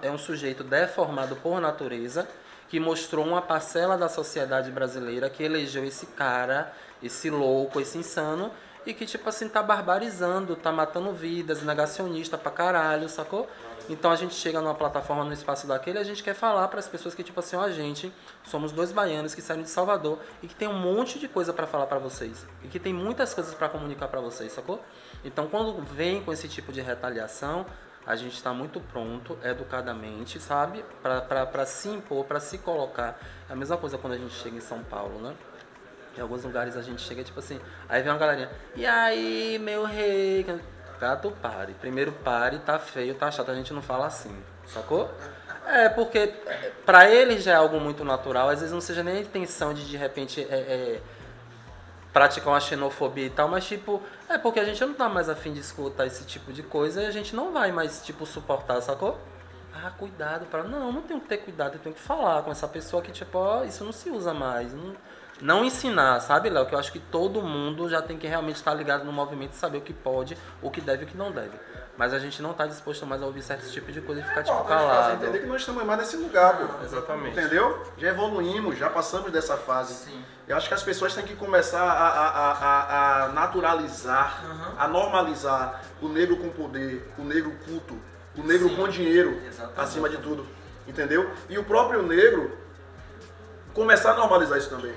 é um sujeito deformado por natureza, que mostrou uma parcela da sociedade brasileira que elegeu esse cara, esse louco, esse insano, e que, tipo assim, tá barbarizando, tá matando vidas, negacionista pra caralho, sacou? Então a gente chega numa plataforma, no espaço daquele, a gente quer falar para as pessoas que, tipo assim, ó, gente, somos 2 baianos que saíram de Salvador e que tem um monte de coisa para falar para vocês. E que tem muitas coisas para comunicar para vocês, sacou? Então quando vem com esse tipo de retaliação, a gente está muito pronto, educadamente, sabe? Para se impor, para se colocar. É a mesma coisa quando a gente chega em São Paulo, né? Em alguns lugares a gente chega, tipo assim, aí vem uma galerinha: e aí, meu rei? Gato, pare. Primeiro pare, tá feio, tá chato, a gente não fala assim, sacou? É, porque pra ele já é algo muito natural, às vezes não seja nem a intenção de repente, praticar uma xenofobia e tal, mas tipo, é porque a gente não tá mais a fim de escutar esse tipo de coisa e a gente não vai mais, tipo, suportar, sacou? Ah, cuidado, não tenho que ter cuidado, eu tenho que falar com essa pessoa que, tipo, ó, isso não se usa mais, não ensinar, sabe, Léo? Que eu acho que todo mundo já tem que realmente estar ligado no movimento e saber o que pode, o que deve e o que não deve. Mas a gente não está disposto mais a ouvir certos tipos de coisa e ficar, tipo, calado. Entender que nós estamos mais nesse lugar, pô. Exatamente. Entendeu? Já evoluímos, já passamos dessa fase. Sim. Eu acho que as pessoas têm que começar a naturalizar, a normalizar o negro com poder, o negro culto, o negro com dinheiro, acima de tudo. Entendeu? E o próprio negro começar a normalizar isso também.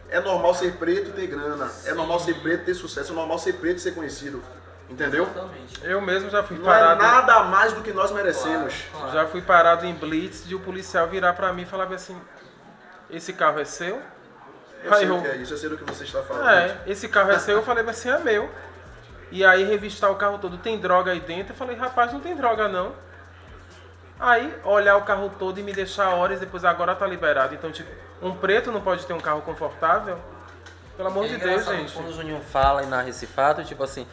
É normal ser preto e ter grana. Sim. É normal ser preto e ter sucesso. É normal ser preto e ser conhecido. Entendeu? Exatamente. Eu mesmo já fui não parado... Não é nada mais do que nós merecemos. Claro. Já fui parado em blitz de o policial virar pra mim e falar assim: esse carro é seu? Eu sei o que é isso, eu sei do que você está falando. Esse carro é seu, eu falei assim: é meu. E aí revistar o carro todo, tem droga aí dentro? Eu falei: rapaz, não tem droga não. Aí olhar o carro todo e me deixar horas depois, agora tá liberado. Então, tipo, um preto não pode ter um carro confortável? Pelo amor de Deus, gente. Quando o Juninho fala e narra esse fato, tipo assim,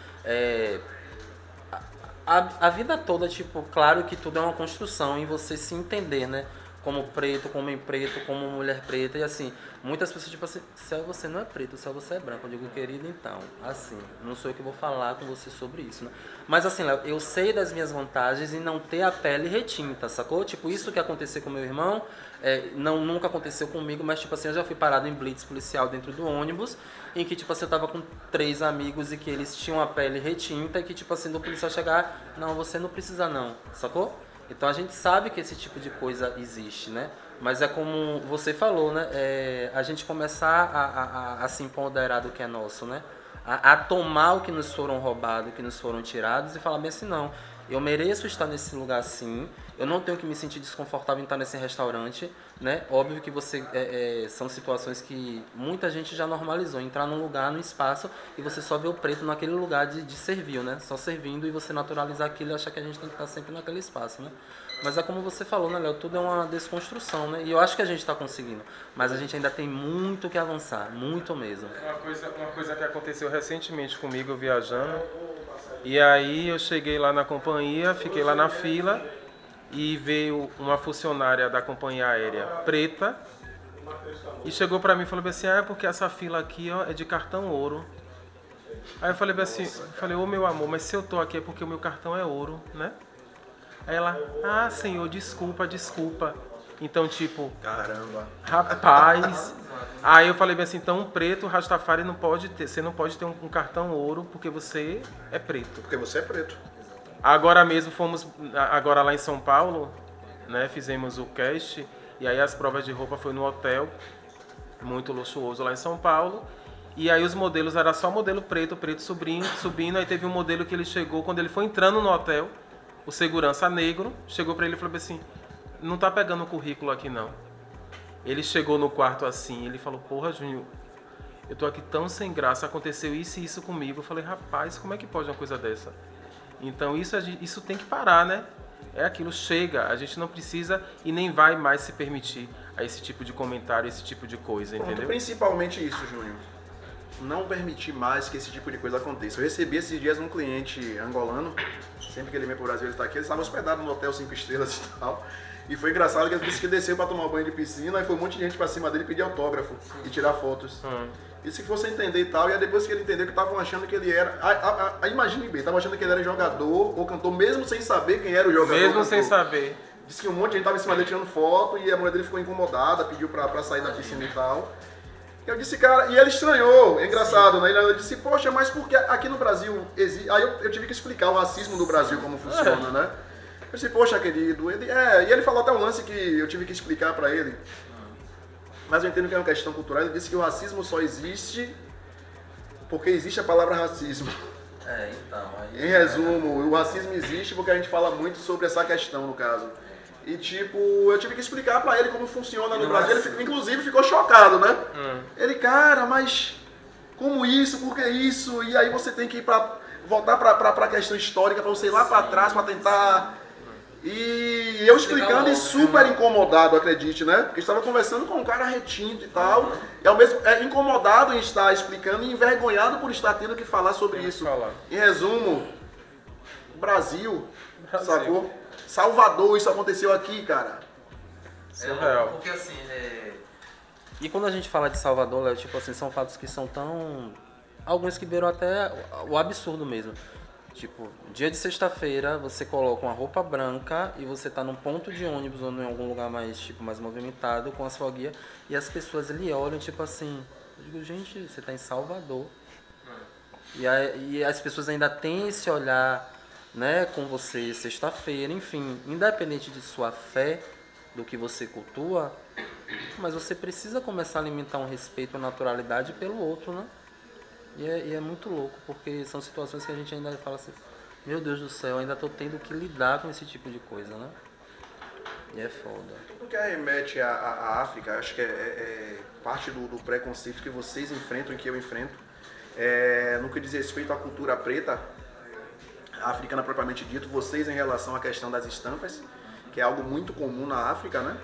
a vida toda, tipo, claro que tudo é uma construção em você se entender, né? Como preto, como homem preto, como mulher preta. E assim, muitas pessoas, tipo assim, Céu, você não é preto, Céu, você é branco. Eu digo, querido, então, assim, não sou eu que vou falar com você sobre isso, né? Mas assim, Léo, eu sei das minhas vantagens em não ter a pele retinta, sacou? Tipo, isso que aconteceu com meu irmão, nunca aconteceu comigo, mas tipo assim, eu já fui parado em blitz policial dentro do ônibus, em que tipo assim, eu tava com 3 amigos e que eles tinham a pele retinta e que tipo assim, do policial chegar, não, você não precisa não, sacou? Então a gente sabe que esse tipo de coisa existe, né? Mas é como você falou, né? A gente começar a se empoderar do que é nosso, né? A tomar o que nos foram roubados, o que nos foram tirados e falar bem assim, não, eu mereço estar nesse lugar assim, eu não tenho que me sentir desconfortável em estar nesse restaurante, né? Óbvio que são situações que muita gente já normalizou, entrar num lugar, num espaço e você só vê o preto naquele lugar de servil, né? Só servindo e você naturalizar aquilo e achar que a gente tem que estar sempre naquele espaço, né? Mas é como você falou, né, Léo? Tudo é uma desconstrução, né? E eu acho que a gente está conseguindo. Mas a gente ainda tem muito que avançar, muito mesmo. Uma coisa que aconteceu recentemente comigo, viajando. E aí eu cheguei lá na companhia, fiquei lá na fila e veio uma funcionária da companhia aérea preta e chegou pra mim e falou assim, é porque essa fila aqui, ó, é de cartão ouro. Aí eu falei assim, ô meu amor, mas se eu tô aqui é porque o meu cartão é ouro, né? Aí ela, senhor, desculpa. Então, tipo, Caramba. Rapaz. Aí eu falei bem assim, então um preto, Rastafari não pode ter, você não pode ter um cartão ouro porque você é preto. Porque você é preto. Agora mesmo fomos, agora lá em São Paulo, né, fizemos o cast, e aí as provas de roupa foi no hotel, muito luxuoso lá em São Paulo, e aí os modelos, era só modelo preto subindo, aí teve um modelo que ele chegou, quando ele foi entrando no hotel, o segurança negro chegou pra ele e falou assim, não tá pegando o currículo aqui não. Ele chegou no quarto assim, ele falou, porra, Júnior, eu tô aqui tão sem graça, aconteceu isso e isso comigo. Eu falei, rapaz, como é que pode uma coisa dessa? Então isso tem que parar, né? É aquilo, chega, a gente não precisa e nem vai mais se permitir a esse tipo de comentário, esse tipo de coisa, entendeu? Pronto, principalmente isso, Júnior. Não permitir mais que esse tipo de coisa aconteça. Eu recebi esses dias um cliente angolano, sempre que ele vem pro Brasil ele está aqui, ele estava hospedado no hotel 5 estrelas e tal. E foi engraçado que ele disse que desceu para tomar banho de piscina e foi um monte de gente para cima dele pedir autógrafo e tirar fotos. E se fosse entender e tal, e aí depois que ele entendeu que estavam achando que ele era... Imagine bem, estavam achando que ele era jogador ou cantor, mesmo sem saber quem era o jogador. Mesmo sem saber. Disse que um monte de gente estava em cima dele tirando foto e a mulher dele ficou incomodada, pediu para sair da piscina e tal. Eu disse, cara, e ele estranhou, é engraçado, né? Ele disse, poxa, mas porque aqui no Brasil existe... Aí eu tive que explicar o racismo do Brasil, como funciona, né? Eu disse, poxa, querido, e ele falou até um lance que eu tive que explicar pra ele, mas eu entendo que é uma questão cultural. Ele disse que o racismo só existe porque existe a palavra racismo. Então... Em resumo, o racismo existe porque a gente fala muito sobre essa questão, no caso. E tipo, eu tive que explicar pra ele como funciona no Brasil. Ele inclusive ficou chocado, né? Ele, cara, mas como isso? Por que isso? E aí você tem que voltar pra questão histórica, pra você ir lá pra trás pra tentar... E eu explicando e super incomodado, acredite, né? Porque estava conversando com um cara retinto e tal, e ao mesmo incomodado em estar explicando e envergonhado por estar tendo que falar sobre isso. Em resumo, Brasil, sacou? Salvador, isso aconteceu aqui, cara. Porque assim, E quando a gente fala de Salvador, Léo, tipo assim, são fatos que são tão... Alguns que viram até o absurdo mesmo. Tipo, dia de sexta-feira, você coloca uma roupa branca e você tá num ponto de ônibus ou em algum lugar mais, tipo, mais movimentado com a sua guia e as pessoas ali olham, tipo assim, eu digo, gente, você tá em Salvador. E as pessoas ainda têm esse olhar, né, com você sexta-feira, enfim, independente de sua fé, do que você cultua, mas você precisa começar a alimentar um respeito e naturalidade pelo outro, né? E é muito louco, porque são situações que a gente ainda fala assim, meu Deus do céu, ainda tô tendo que lidar com esse tipo de coisa, né? E é foda. Tudo que remete à África, acho que é parte do preconceito que vocês enfrentam e que eu enfrento. No que diz respeito à cultura preta, africana propriamente dito, vocês em relação à questão das estampas, que é algo muito comum na África, né?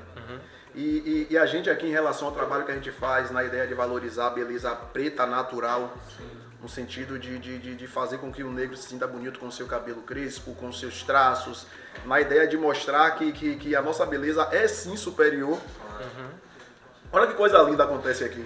E a gente aqui em relação ao trabalho que a gente faz na ideia de valorizar a beleza preta natural, no sentido de fazer com que o negro se sinta bonito com o seu cabelo crespo, com os seus traços, na ideia de mostrar que a nossa beleza é sim superior. Olha que coisa linda acontece aqui,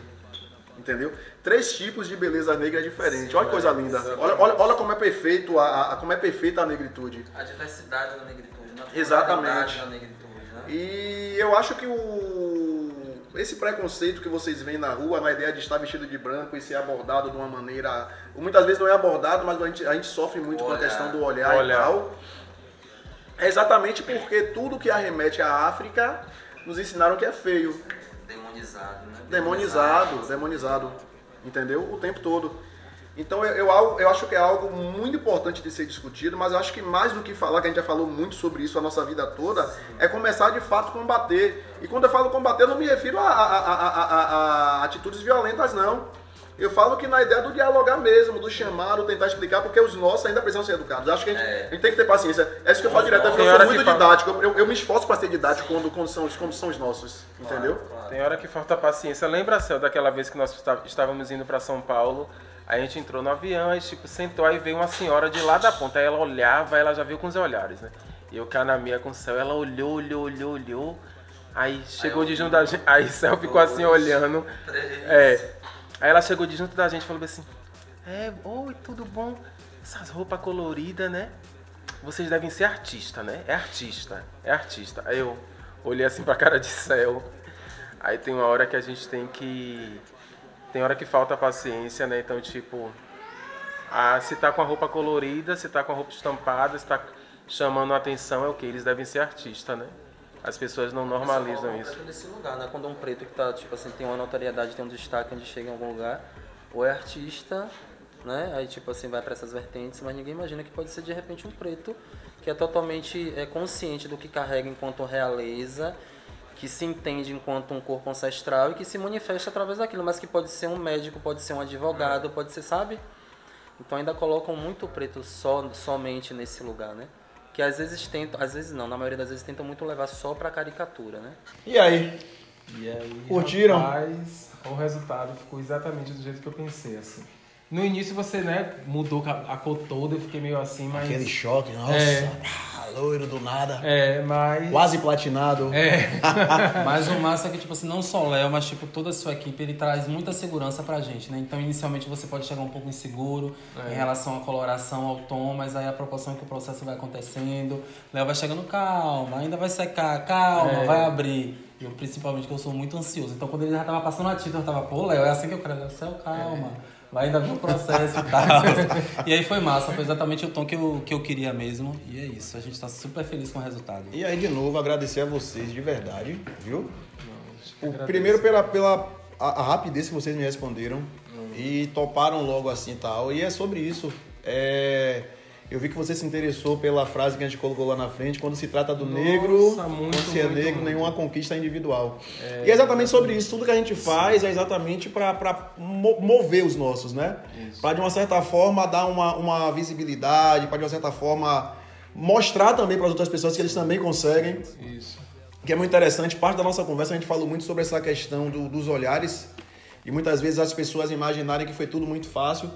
entendeu? 3 tipos de beleza negra diferentes. Olha que coisa linda. Olha como é perfeito como é perfeita a negritude. A diversidade da negritude, né? Exatamente. Da negritude, né? E eu acho que esse preconceito que vocês veem na rua, na ideia de estar vestido de branco e ser abordado de uma maneira... Muitas vezes não é abordado, mas a gente sofre muito com a questão do olhar e tal. É exatamente porque tudo que arremete à África nos ensinaram que é feio. Demonizado, né? Demonizado. Entendeu? O tempo todo. Então eu acho que é algo muito importante de ser discutido, mas eu acho que mais do que falar, que a gente já falou muito sobre isso a nossa vida toda, é começar de fato a combater. E quando eu falo combater, eu não me refiro a atitudes violentas, não. Eu falo que na ideia do dialogar mesmo, do chamar, do tentar explicar, porque os nossos ainda precisam ser educados. Eu acho que a gente tem que ter paciência. É isso que eu falo direto, eu sou muito didático. Eu me esforço para ser didático quando são os nossos, entendeu? Tem hora que falta paciência. Lembra, Céu, daquela vez que nós estávamos indo para São Paulo, a gente entrou no avião, aí tipo, sentou, aí veio uma senhora de lá da ponta, aí ela olhava, ela já viu com os olhares, né? E eu cá na minha com o Céu, ela olhou, aí chegou de junto da gente, aí o Céu ficou assim olhando, aí ela chegou de junto da gente e falou assim, oi, tudo bom? Essas roupas coloridas, né? Vocês devem ser artista, né? É artista. Aí eu olhei assim pra cara de Céu, aí tem uma hora que a gente tem hora que falta paciência, né? Então, tipo, se tá com a roupa colorida, se tá com a roupa estampada, se tá chamando a atenção, é o que? Eles devem ser artistas, né? As pessoas não normalizam isso. Nesse lugar, né? Quando um preto que tá, tipo assim, tem uma notoriedade, tem um destaque onde chega em algum lugar, ou é artista, né? Aí, tipo assim, vai para essas vertentes, mas ninguém imagina que pode ser, de repente, um preto que é totalmente consciente do que carrega enquanto realeza, que se entende enquanto um corpo ancestral e que se manifesta através daquilo, mas que pode ser um médico, pode ser um advogado, pode ser, sabe? Então ainda colocam muito o preto somente nesse lugar, né? Que às vezes na maioria das vezes tentam muito levar só pra caricatura, né? E aí? Curtiram? Rapaz, o resultado ficou exatamente do jeito que eu pensei, assim. No início você, né, mudou a cor toda, eu fiquei meio assim, mas... Aquele choque, nossa, loiro do nada. Mas... Quase platinado. Mas o massa é que, tipo assim, não só o Léo, mas tipo, toda a sua equipe, ele traz muita segurança pra gente, né? Então, inicialmente, você pode chegar um pouco inseguro em relação à coloração, ao tom, mas aí a proporção que o processo vai acontecendo, Léo vai chegando, calma, ainda vai secar, calma, vai abrir. Eu, principalmente, que eu sou muito ansioso. Então, quando ele já tava passando a tinta, eu tava, pô, Léo, é assim que eu quero, Léo, calma. Vai ainda vir um processo e tal. E aí foi massa, foi exatamente o tom que eu queria mesmo. E é isso, a gente tá super feliz com o resultado. E aí, de novo, agradecer a vocês de verdade, viu? Primeiro pela rapidez que vocês me responderam e toparam logo assim e tal. E é sobre isso. Eu vi que você se interessou pela frase que a gente colocou lá na frente, quando se trata do negro, quando se é negro, nenhuma conquista é individual. E é exatamente sobre isso. Tudo que a gente faz é exatamente para mover os nossos, né? Para, de uma certa forma, dar uma visibilidade, para, de uma certa forma, mostrar também para as outras pessoas que eles também conseguem. Isso. Que é muito interessante. Parte da nossa conversa a gente falou muito sobre essa questão dos olhares. E muitas vezes as pessoas imaginarem que foi tudo muito fácil.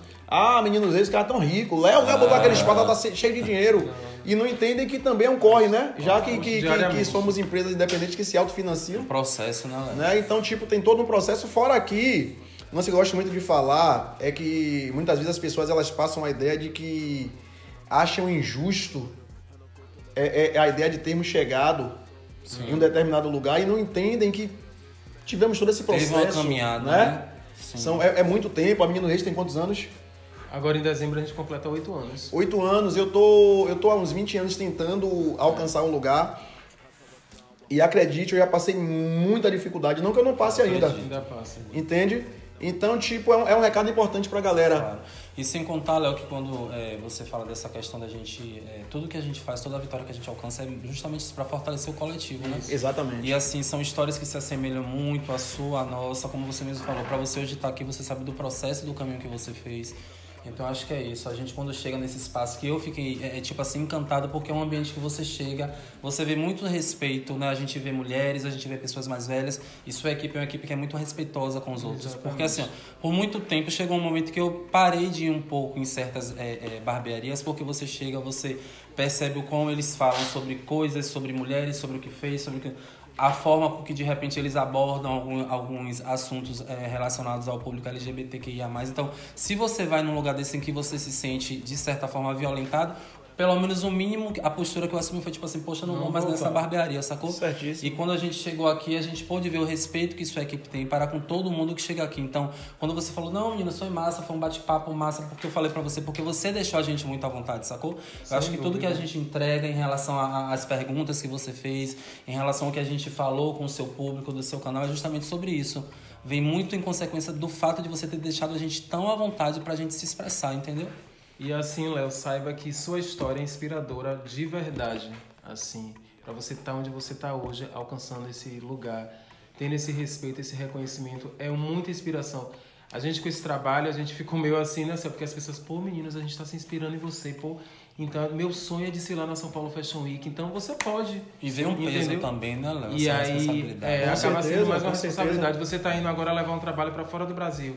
Meninos, esse cara é tão rico. Léo botou aquele espada, tá cheio de dinheiro. E não entendem que também é um corre, né? Já que somos empresas independentes que se autofinanciam. Um processo, né? Então, tipo, tem todo um processo. Fora aqui, uma coisa que eu gosto muito de falar é que muitas vezes as pessoas elas passam a ideia de que acham injusto a ideia de termos chegado em um determinado lugar e não entendem que tivemos todo esse processo. Teve uma caminhada, né? É muito tempo. A Menino Reis tem quantos anos? Agora em dezembro a gente completa 8 anos. 8 anos. Eu tô há uns 20 anos tentando alcançar um lugar. E acredite, eu já passei muita dificuldade. Não que eu não passe ainda. Ainda passa. Entende? Então, tipo, é um recado importante pra galera. Claro. E sem contar, Léo, que quando você fala dessa questão da gente... tudo que a gente faz, toda a vitória que a gente alcança é justamente para fortalecer o coletivo, né? Exatamente. E assim, são histórias que se assemelham muito à sua, à nossa, como você mesmo falou. Para você hoje estar aqui, você sabe do processo, do caminho que você fez. Então acho que é isso, a gente quando chega nesse espaço que eu fiquei, tipo assim, encantado porque é um ambiente que você chega, você vê muito respeito, né? A gente vê mulheres, a gente vê pessoas mais velhas, e sua equipe é uma equipe que é muito respeitosa com os outros. Exatamente. Porque assim, ó, por muito tempo chegou um momento que eu parei de ir um pouco em certas barbearias, porque você chega, você percebe o como eles falam sobre coisas, sobre mulheres, sobre o que fez, sobre o que... A forma com que de repente eles abordam alguns assuntos relacionados ao público LGBTQIA+. Então, se você vai num lugar desse em que você se sente, de certa forma, violentado, pelo menos o mínimo, a postura que eu assumi foi tipo assim, poxa, não vou mais nessa barbearia, sacou? Certíssimo. E quando a gente chegou aqui, a gente pôde ver o respeito que sua equipe tem para com todo mundo que chega aqui. Então, quando você falou, não, menina, foi massa, foi um bate-papo massa, porque eu falei pra você, porque você deixou a gente muito à vontade, sacou? Eu acho que tudo que a gente entrega em relação às perguntas que você fez, em relação ao que a gente falou com o seu público, do seu canal, é justamente sobre isso. Vem muito em consequência do fato de você ter deixado a gente tão à vontade pra gente se expressar, entendeu? E assim, Léo, saiba que sua história é inspiradora de verdade, assim, para você estar onde você está hoje, alcançando esse lugar, tendo esse respeito, esse reconhecimento, é muita inspiração. A gente com esse trabalho, a gente ficou meio assim, né, porque as pessoas, pô, meninos, a gente está se inspirando em você, pô, então meu sonho é desfilar na São Paulo Fashion Week, então você pode. E vem um peso também, né, Léo? E essa aí, responsabilidade. acaba sendo mais uma responsabilidade. Você está indo agora levar um trabalho para fora do Brasil.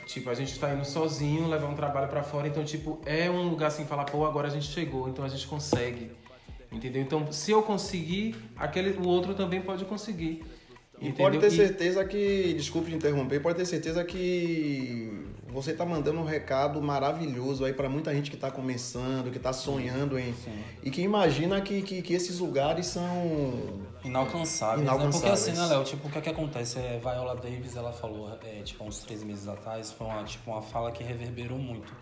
Tipo, a gente tá indo sozinho, levar um trabalho pra fora, então, tipo, é um lugar assim, falar, pô, agora a gente chegou, então a gente consegue, entendeu? Então, se eu conseguir, o outro também pode conseguir, entendeu? E pode ter certeza que, desculpe te interromper, pode ter certeza que você tá mandando um recado maravilhoso aí pra muita gente que tá começando, que tá sonhando em... Sim. E que imagina que esses lugares são... Inalcançáveis. Né? Porque assim, né, Léo? Tipo, o que é que acontece? Viola Davis, ela falou, tipo, uns 3 meses atrás, foi uma fala que reverberou muito.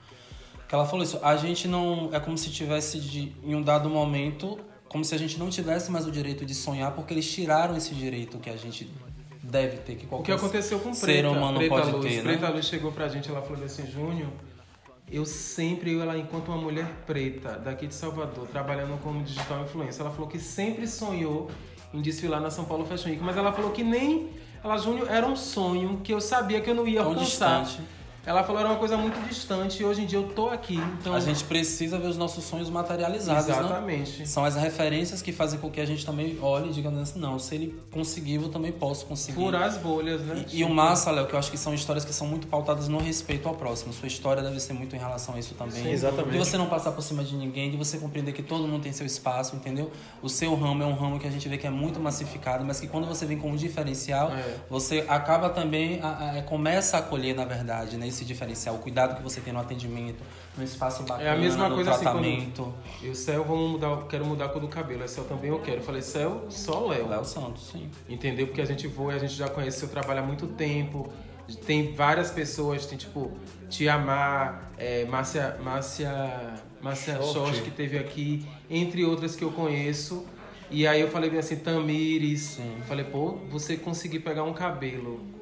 Que ela falou isso, a gente não... É como se tivesse, em um dado momento, como se a gente não tivesse mais o direito de sonhar, porque eles tiraram esse direito que a gente deve ter, que qualquer o que aconteceu com ser humano pode ter, né? Preta Luz chegou pra gente, ela falou assim, Júnior, ela enquanto uma mulher preta daqui de Salvador, trabalhando como digital influencer, ela falou que sempre sonhou em desfilar na São Paulo Fashion Week, mas ela falou que Júnior, era um sonho que eu sabia que eu não ia alcançar. Distante. Ela falou, era uma coisa muito distante e hoje em dia eu tô aqui. Então... A gente precisa ver os nossos sonhos materializados, exatamente. Né? São as referências que fazem com que a gente também olhe e diga assim, não, se ele conseguiu, eu também posso conseguir. Furar as bolhas, né? E o massa, Léo, que eu acho que são histórias que são muito pautadas no respeito ao próximo. Sua história deve ser muito em relação a isso também. Sim, exatamente. De você não passar por cima de ninguém, de você compreender que todo mundo tem seu espaço, entendeu? O seu ramo é um ramo que a gente vê que é muito massificado, mas que quando você vem com um diferencial, você acaba também, começa a acolher, na verdade, né, esse diferencial, o cuidado que você tem no atendimento, no espaço bacana, é a mesma coisa tratamento. Assim, eu, Céu, quero mudar a cor do cabelo. Céu também eu quero. Eu falei, Céu, só Léo. Léo Santos, sim. Entendeu? Porque a gente voa e a gente já conhece seu trabalho há muito tempo. Tem várias pessoas, tem tipo Tiamar, Márcia Schott, que teve aqui, entre outras que eu conheço. E aí eu falei assim, Tamires. Sim. Falei, pô, você conseguir pegar um cabelo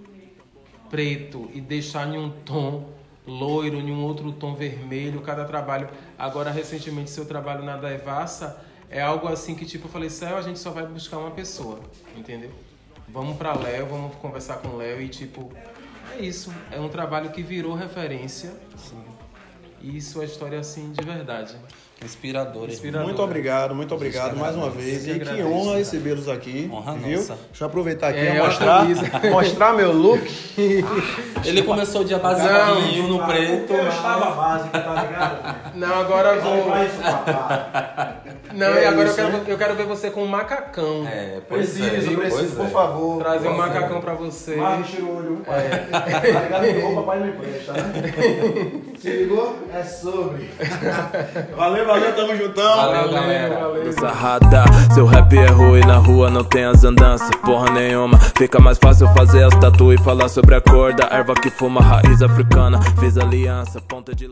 preto e deixar em um tom loiro, em um outro tom vermelho, cada trabalho. Agora, recentemente, seu trabalho na Devassa é algo assim que, tipo, eu falei, Céu, a gente só vai buscar uma pessoa, entendeu? Vamos pra Léo, vamos conversar com o Léo e, tipo, é isso. É um trabalho que virou referência. Sim. E sua história, assim, de verdade. Inspirador. Muito obrigado mais uma vez. E que honra recebê-los aqui. Honra viu? nossa. Deixa eu aproveitar aqui mostrar meu look. Ele começou o dia baseadinho no preto. Eu estava básico, tá ligado? Não, agora eu vou... Não, e agora eu quero ver você com um macacão. Preciso, por favor. Trazer um macacão pra você. Marcos Chirulho. Tá ligado que roupa papai não empresta, né? Se ligou? É sobre. Valeu, tamo juntão. Valeu, galera. Sarrada, seu rap é ruim, na rua não tem as andanças, porra nenhuma. Fica mais fácil fazer as tatu e falar sobre a cor da erva que fuma, raiz africana. Fiz aliança, ponta de